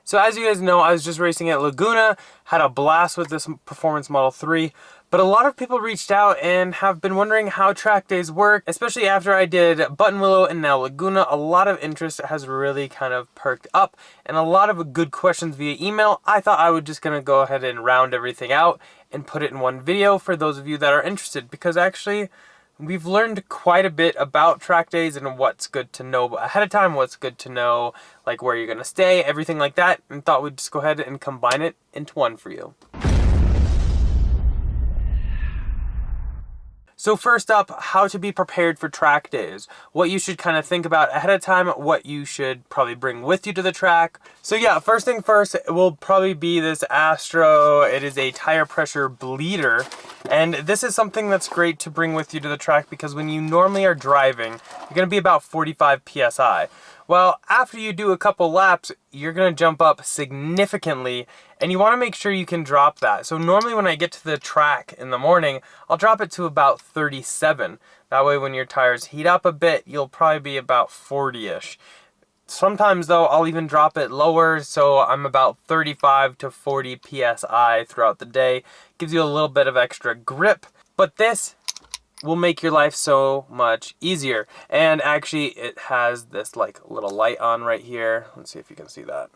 So as you guys know, I was just racing at Laguna, had a blast with this Performance Model 3, but a lot of people reached out and have been wondering how track days work, especially after I did Buttonwillow and now Laguna. A lot of interest has really kind of perked up and a lot of good questions via email. I thought I would just gonna go ahead and round everything out and put it in one video for those of you that are interested, because actually we've learned quite a bit about track days and what's good to know ahead of time, what's good to know, like where you're gonna stay, everything like that, and thought we'd just go ahead and combine it into one for you. So first up, how to be prepared for track days. What you should kind of think about ahead of time, what you should probably bring with you to the track. So yeah, first thing first, it will probably be this Astro. It is a tire pressure bleeder. And this is something that's great to bring with you to the track because when you normally are driving, you're gonna be about 45 PSI. Well, after you do a couple laps, you're gonna jump up significantly and you wanna make sure you can drop that. So normally when I get to the track in the morning, I'll drop it to about 37. That way when your tires heat up a bit, you'll probably be about 40-ish. Sometimes though, I'll even drop it lower, so I'm about 35 to 40 PSI throughout the day. Gives you a little bit of extra grip, but this will make your life so much easier. And actually it has this like little light on right here. Let's see if you can see that.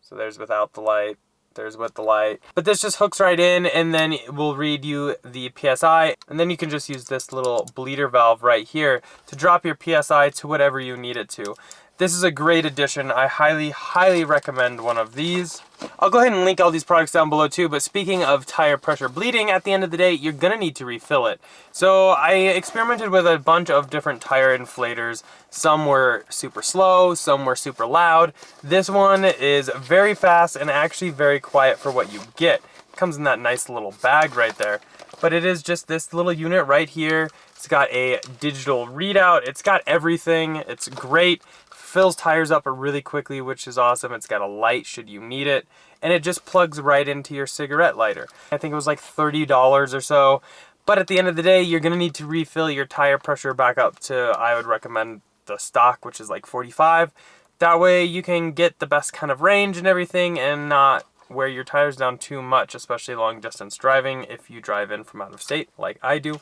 So there's without the light, there's with the light. But this just hooks right in and then it will read you the PSI, and then you can just use this little bleeder valve right here to drop your PSI to whatever you need it to. This is a great addition. I highly recommend one of these. I'll go ahead and link all these products down below too, but speaking of tire pressure bleeding, at the end of the day, you're gonna need to refill it. So I experimented with a bunch of different tire inflators. Some were super slow, some were super loud. This one is very fast and actually very quiet for what you get. It comes in that nice little bag right there. But it is just this little unit right here. It's got a digital readout. It's got everything. It's great. Fills tires up really quickly, which is awesome. It's got a light should you need it, and it just plugs right into your cigarette lighter. I think it was like $30 or so, but at the end of the day, you're gonna need to refill your tire pressure back up to, I would recommend the stock, which is like 45. That way you can get the best kind of range and everything and not wear your tires down too much, especially long distance driving if you drive in from out of state like I do.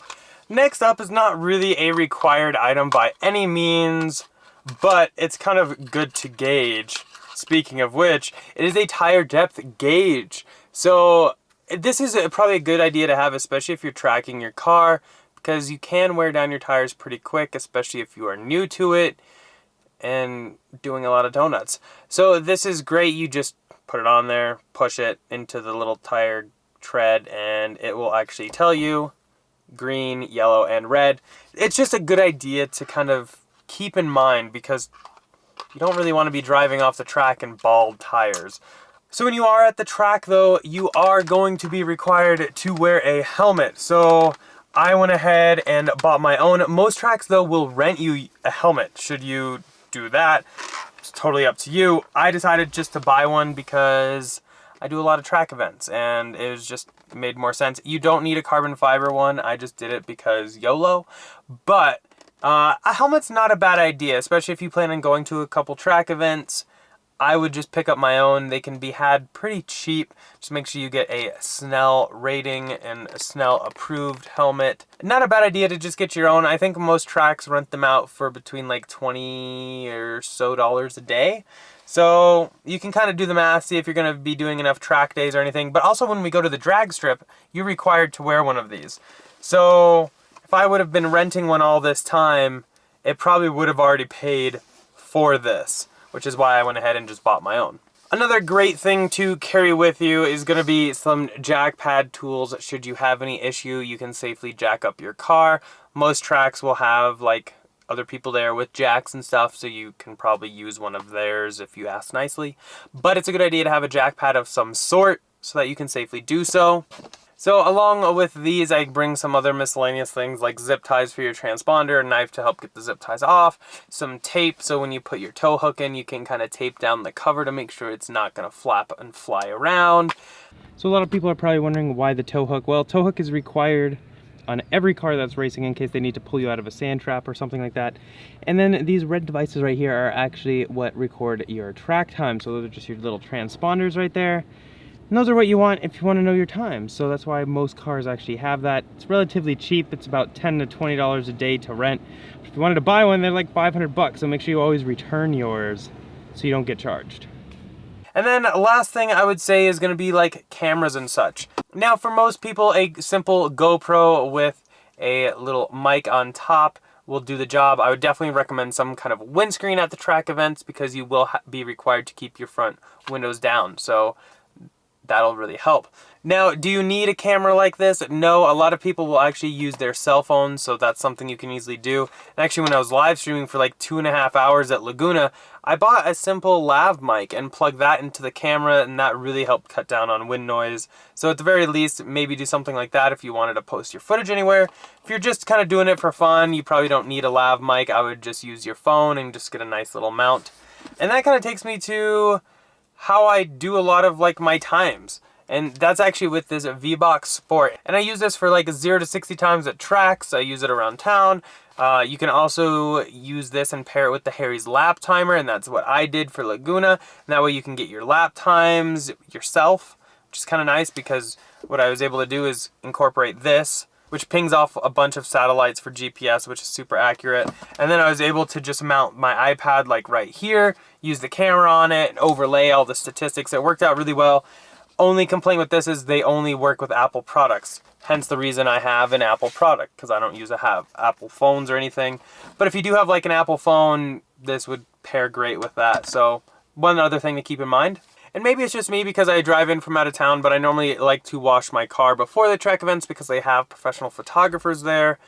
Next up is not really a required item by any means, but it's kind of good to gauge. Speaking of which, it is a tire depth gauge. So this is probably a good idea to have, especially if you're tracking your car, because you can wear down your tires pretty quick, especially if you are new to it and doing a lot of donuts. So this is great. You just put it on there, push it into the little tire tread, and it will actually tell you green, yellow, and red. It's just a good idea to kind of keep in mind because you don't really want to be driving off the track in bald tires. So when you are at the track though, you are going to be required to wear a helmet. So I went ahead and bought my own. Most tracks though will rent you a helmet. Should you do that, it's totally up to you. I decided just to buy one because I do a lot of track events and it was just made more sense. You don't need a carbon fiber one. I just did it because YOLO. But a helmet's not a bad idea, especially if you plan on going to a couple track events. I would just pick up my own. They can be had pretty cheap. Just make sure you get a Snell rating and a Snell approved helmet. Not a bad idea to just get your own. I think most tracks rent them out for between like $20 or so a day. So you can kind of do the math, see if you're going to be doing enough track days or anything. But also when we go to the drag strip, you're required to wear one of these. So if I would have been renting one all this time, it probably would have already paid for this, which is why I went ahead and just bought my own. Another great thing to carry with you is going to be some jack pad tools. Should you have any issue, you can safely jack up your car. Most tracks will have like other people there with jacks and stuff, so you can probably use one of theirs if you ask nicely. But it's a good idea to have a jack pad of some sort so that you can safely do so. So along with these, I bring some other miscellaneous things like zip ties for your transponder, a knife to help get the zip ties off, some tape so when you put your tow hook in, you can kind of tape down the cover to make sure it's not going to flap and fly around. So a lot of people are probably wondering why the tow hook. Well, tow hook is required on every car that's racing in case they need to pull you out of a sand trap or something like that. And then these red devices right here are actually what record your track time. So those are just your little transponders right there. And those are what you want if you want to know your time. So that's why most cars actually have that. It's relatively cheap. It's about $10 to $20 a day to rent. If you wanted to buy one, they're like 500 bucks. So make sure you always return yours so you don't get charged. And then last thing I would say is going to be like cameras and such. Now for most people, a simple GoPro with a little mic on top will do the job. I would definitely recommend some kind of windscreen at the track events because you will be required to keep your front windows down. So that'll really help. Now, do you need a camera like this? No, a lot of people will actually use their cell phones, so that's something you can easily do. And actually, when I was live streaming for like 2.5 hours at Laguna, I bought a simple lav mic and plugged that into the camera, and that really helped cut down on wind noise. So at the very least, maybe do something like that if you wanted to post your footage anywhere. If you're just kind of doing it for fun, you probably don't need a lav mic. I would just use your phone and just get a nice little mount. And that kind of takes me to how I do a lot of like my times. And that's actually with this V-Box Sport. And I use this for like 0 to 60 times at tracks. I use it around town. You can also use this and pair it with the Harry's lap timer, and that's what I did for Laguna. And that way you can get your lap times yourself, which is kind of nice because what I was able to do is incorporate this, which pings off a bunch of satellites for GPS, which is super accurate. And then I was able to just mount my iPad like right here, use the camera on it, and overlay all the statistics. It worked out really well. Only complaint with this is they only work with Apple products. Hence the reason I have an Apple product, because I don't have Apple phones or anything. But if you do have like an Apple phone, this would pair great with that. So one other thing to keep in mind. And maybe it's just me because I drive in from out of town, but I normally like to wash my car before the track events because they have professional photographers there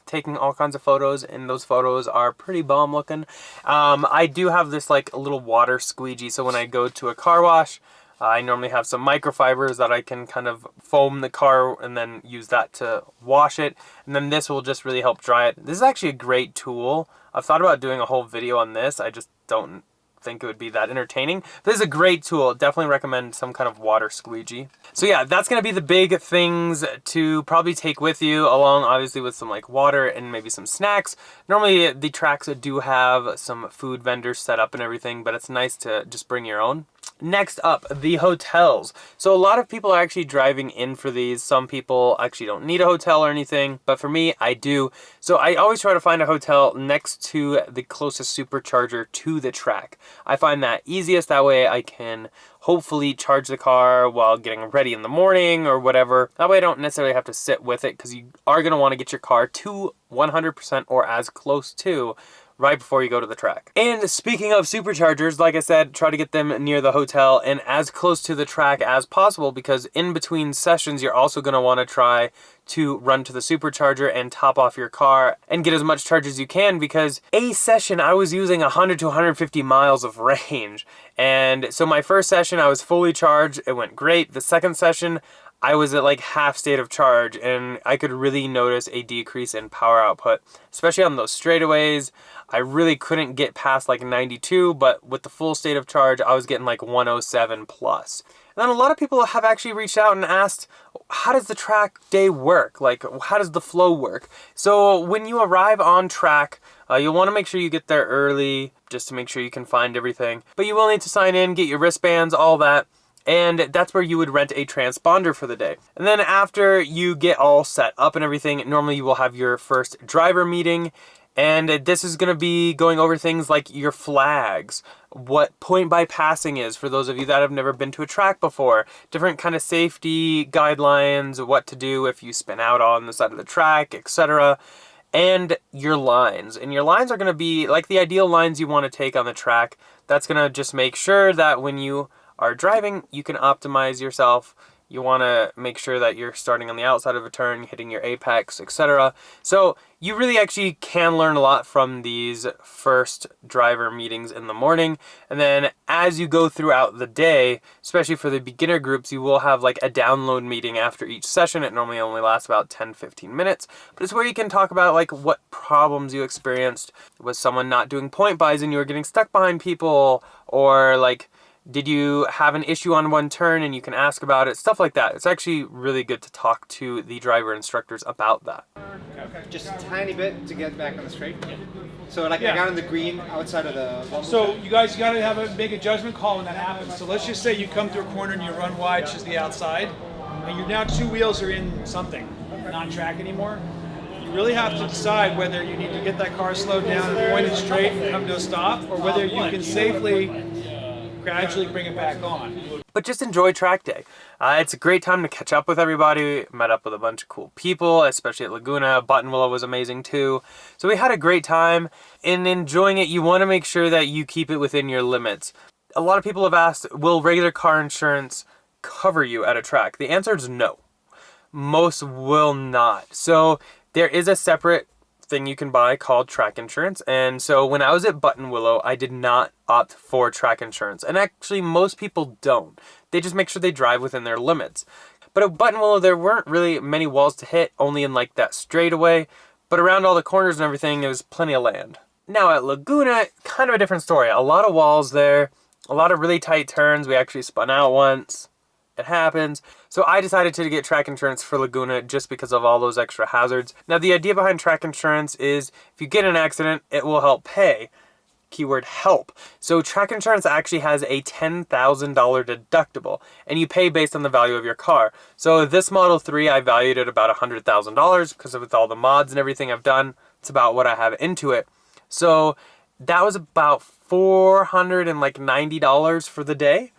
taking all kinds of photos, and those photos are pretty bomb looking. I do have this like little water squeegee, so when I go to a car wash, I normally have some microfibers that I can kind of foam the car and then use that to wash it. And then this will just really help dry it. This is actually a great tool. I've thought about doing a whole video on this. I just don't think it would be that entertaining. This is a great tool. Definitely recommend some kind of water squeegee. So yeah, that's going to be the big things to probably take with you, along obviously with some like water and maybe some snacks. Normally the tracks do have some food vendors set up and everything, but it's nice to just bring your own. Next up, the hotels. So a lot of people are actually driving in for these. Some people actually don't need a hotel or anything, but for me, I do. So I always try to find a hotel next to the closest supercharger to the track. I find that easiest. That way I can hopefully charge the car while getting ready in the morning or whatever. That way I don't necessarily have to sit with it, because you are going to want to get your car to 100% or as close to right before you go to the track. And speaking of superchargers, like I said, try to get them near the hotel and as close to the track as possible, because in between sessions, you're also going to want to try to run to the supercharger and top off your car and get as much charge as you can, because a session I was using 100 to 150 miles of range. And so my first session I was fully charged, it went great. The second session I was at like half state of charge, and I could really notice a decrease in power output, especially on those straightaways. I really couldn't get past like 92, but with the full state of charge, I was getting like 107 plus. And then a lot of people have actually reached out and asked, how does the track day work? Like, how does the flow work? So when you arrive on track, you'll want to make sure you get there early just to make sure you can find everything. But you will need to sign in, get your wristbands, all that. And that's where you would rent a transponder for the day. And then after you get all set up and everything, normally you will have your first driver meeting. And this is going to be going over things like your flags, what point by passing is for those of you that have never been to a track before, different kind of safety guidelines, what to do if you spin out on the side of the track, etc. And your lines. And your lines are going to be like the ideal lines you want to take on the track. That's going to just make sure that when you are driving, you can optimize yourself. You want to make sure that you're starting on the outside of a turn, hitting your apex, etc. So you really actually can learn a lot from these first driver meetings in the morning. And then as you go throughout the day, especially for the beginner groups, you will have like a download meeting after each session. It normally only lasts about 10-15 minutes, but it's where you can talk about like what problems you experienced. Was someone not doing point buys and you were getting stuck behind people, or like Did you have an issue on one turn and you can ask about it? Stuff like that. It's actually really good to talk to the driver instructors about that. Just a tiny bit to get back on the straight. So like I got on the green outside of the... So you guys got to make a judgment call when that happens. So let's just say you come through a corner and you run wide, which is the outside, and you're now 2 wheels are in something, not track anymore. You really have to decide whether you need to get that car slowed down and point it straight and come to a stop, or whether you can safely gradually bring it back on. But just enjoy track day. It's a great time to catch up with everybody. Met up with a bunch of cool people, especially at Laguna. Buttonwillow was amazing too. So we had a great time. In enjoying it, you want to make sure that you keep it within your limits. A lot of people have asked, will regular car insurance cover you at a track? The answer is no. Most will not. So there is a separate thing you can buy called track insurance, and so when I was at Buttonwillow, I did not opt for track insurance, and actually most people don't. They just make sure they drive within their limits. But at Buttonwillow, there weren't really many walls to hit, only in like that straightaway, but around all the corners and everything, there was plenty of land. Now at Laguna, kind of a different story. A lot of walls there, a lot of really tight turns. We actually spun out once. It happens. So I decided to get track insurance for Laguna just because of all those extra hazards. Now the idea behind track insurance is if you get in an accident, it will help pay. Keyword help. So track insurance actually has a $10,000 deductible and you pay based on the value of your car. So this Model 3 I valued at about $100,000 because with all the mods and everything I've done, it's about what I have into it. So that was about $490 for the day.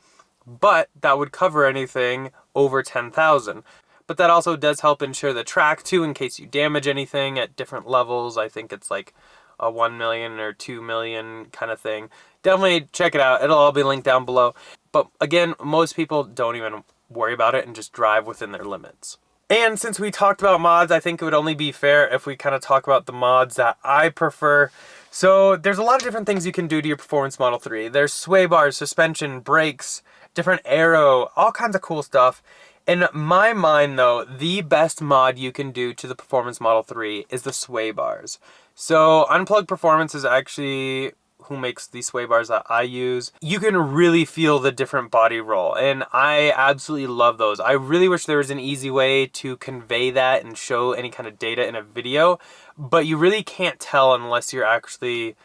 But that would cover anything over $10,000. But that also does help insure the track too in case you damage anything at different levels. I think it's like a 1 million or 2 million kind of thing. Definitely check it out. It'll all be linked down below. But again, most people don't even worry about it and just drive within their limits. And since we talked about mods, I think it would only be fair if we kind of talk about the mods that I prefer. So there's a lot of different things you can do to your Performance Model 3. There's sway bars, suspension, brakes, different aero, all kinds of cool stuff. In my mind though, the best mod you can do to the Performance Model 3 is the sway bars. So Unplugged Performance is actually who makes the sway bars that I use. You can really feel the different body roll and I absolutely love those. I really wish there was an easy way to convey that and show any kind of data in a video, but you really can't tell unless you're actually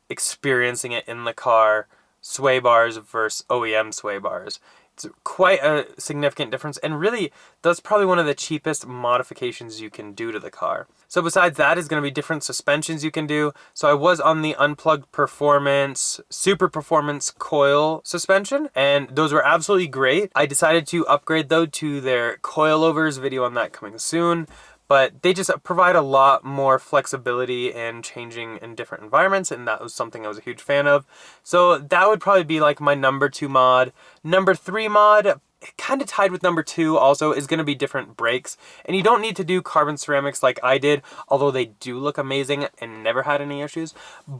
experiencing it in the car. Sway bars versus OEM sway bars. It's quite a significant difference and really that's probably one of the cheapest modifications you can do to the car. So besides that is going to be different suspensions you can do. So I was on the Unplugged Performance Super Performance coil suspension and those were absolutely great. I decided to upgrade though to their coilovers, video on that coming soon. But they just provide a lot more flexibility and changing in different environments, and that was something I was a huge fan of. So that would probably be like my number 2 mod. Number 3 mod, kind of tied with number 2 also, is going to be different brakes. And you don't need to do carbon ceramics like I did, although they do look amazing and never had any issues.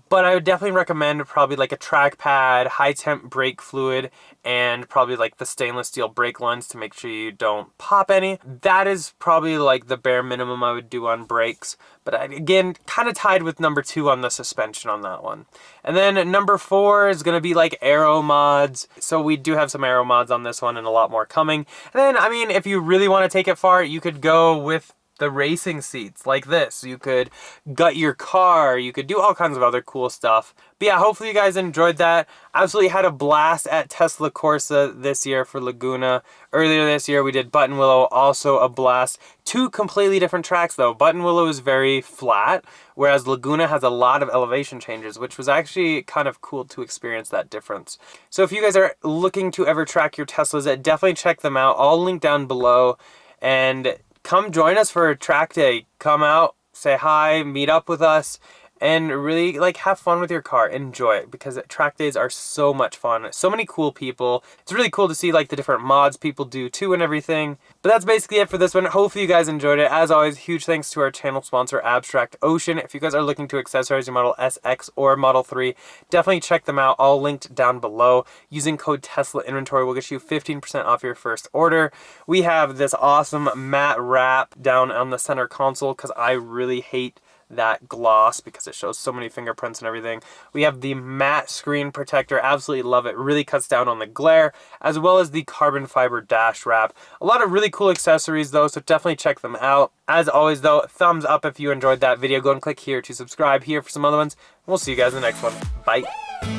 But I would definitely recommend probably like a track pad, high temp brake fluid, and probably like the stainless steel brake lines to make sure you don't pop any. That is probably like the bare minimum I would do on brakes. But again, kind of tied with number 2 on the suspension on that one. And then number 4 is going to be like aero mods. So we do have some aero mods on this one and a lot more coming. And then, I mean, if you really want to take it far, you could go with the racing seats like this. You could gut your car. You could do all kinds of other cool stuff. But yeah, hopefully you guys enjoyed that. Absolutely had a blast at Tesla Corsa this year for Laguna. Earlier this year we did Buttonwillow, also a blast. 2 completely different tracks though. Buttonwillow is very flat, whereas Laguna has a lot of elevation changes, which was actually kind of cool to experience that difference. So if you guys are looking to ever track your Teslas, definitely check them out. I'll link down below and come join us for a track day. Come out, say hi, meet up with us, and really like have fun with your car. Enjoy it because track days are so much fun. So many cool people. It's really cool to see like the different mods people do too and everything. But that's basically it for this one. Hopefully you guys enjoyed it. As always, huge thanks to our channel sponsor Abstract Ocean. If you guys are looking to accessorize your Model SX or Model 3, definitely check them out. All linked down below. Using code Tesla Inventory will get you 15% off your first order. We have this awesome matte wrap down on the center console because I really hate that gloss because it shows so many fingerprints and everything. We have the matte screen protector, absolutely love it, really cuts down on the glare, as well as the carbon fiber dash wrap. A lot of really cool accessories though, so definitely check them out. As always though, thumbs up if you enjoyed that video. Go and click here to subscribe here for some other ones. We'll see you guys in the next one. Bye.